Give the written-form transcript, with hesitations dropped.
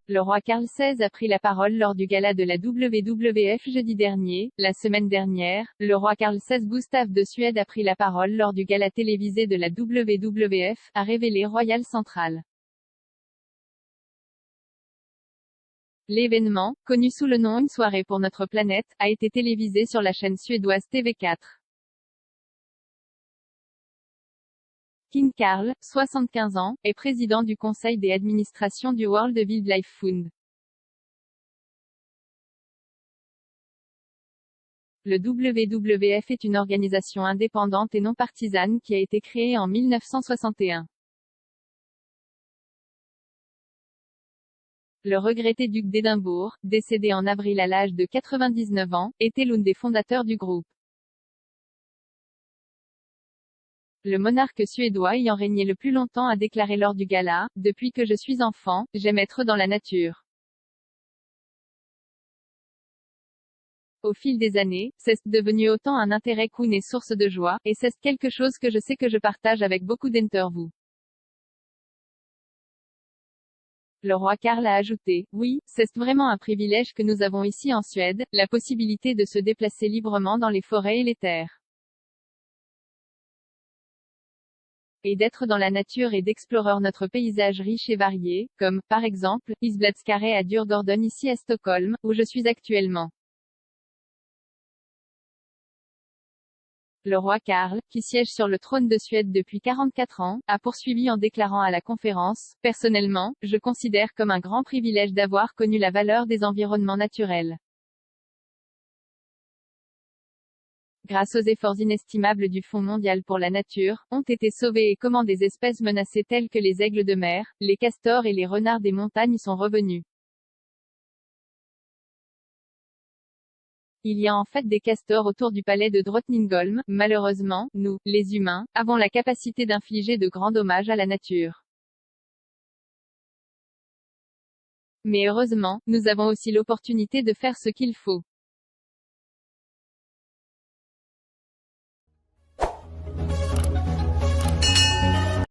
Le roi Carl XVI a pris la parole lors du gala de la WWF jeudi dernier. La semaine dernière, le roi Carl XVI Gustaf de Suède a pris la parole lors du gala télévisé de la WWF, a révélé Royal Central. L'événement, connu sous le nom Une soirée pour notre planète, a été télévisé sur la chaîne suédoise TV4. King Carl, 75 ans, est président du conseil des administrations du World Wildlife Fund. Le WWF est une organisation indépendante et non partisane qui a été créée en 1961. Le regretté duc d'Édimbourg, décédé en avril à l'âge de 99 ans, était l'un des fondateurs du groupe. Le monarque suédois ayant régné le plus longtemps a déclaré lors du gala: « Depuis que je suis enfant, j'aime être dans la nature. » Au fil des années, c'est devenu autant un intérêt qu'une source de joie, et c'est quelque chose que je sais que je partage avec beaucoup d'entre vous. Le roi Carl a ajouté: « Oui, c'est vraiment un privilège que nous avons ici en Suède, la possibilité de se déplacer librement dans les forêts et les terres. Et d'être dans la nature et d'explorer notre paysage riche et varié, comme, par exemple, Isbladskaré à Djurgården ici à Stockholm, où je suis actuellement. » Le roi Carl, qui siège sur le trône de Suède depuis 44 ans, a poursuivi en déclarant à la conférence: « Personnellement, je considère comme un grand privilège d'avoir connu la valeur des environnements naturels. Grâce aux efforts inestimables du Fonds mondial pour la nature, ont été sauvées et comment des espèces menacées telles que les aigles de mer, les castors et les renards des montagnes sont revenus. Il y a en fait des castors autour du palais de Drottningholm. Malheureusement, nous, les humains, avons la capacité d'infliger de grands dommages à la nature. Mais heureusement, nous avons aussi l'opportunité de faire ce qu'il faut.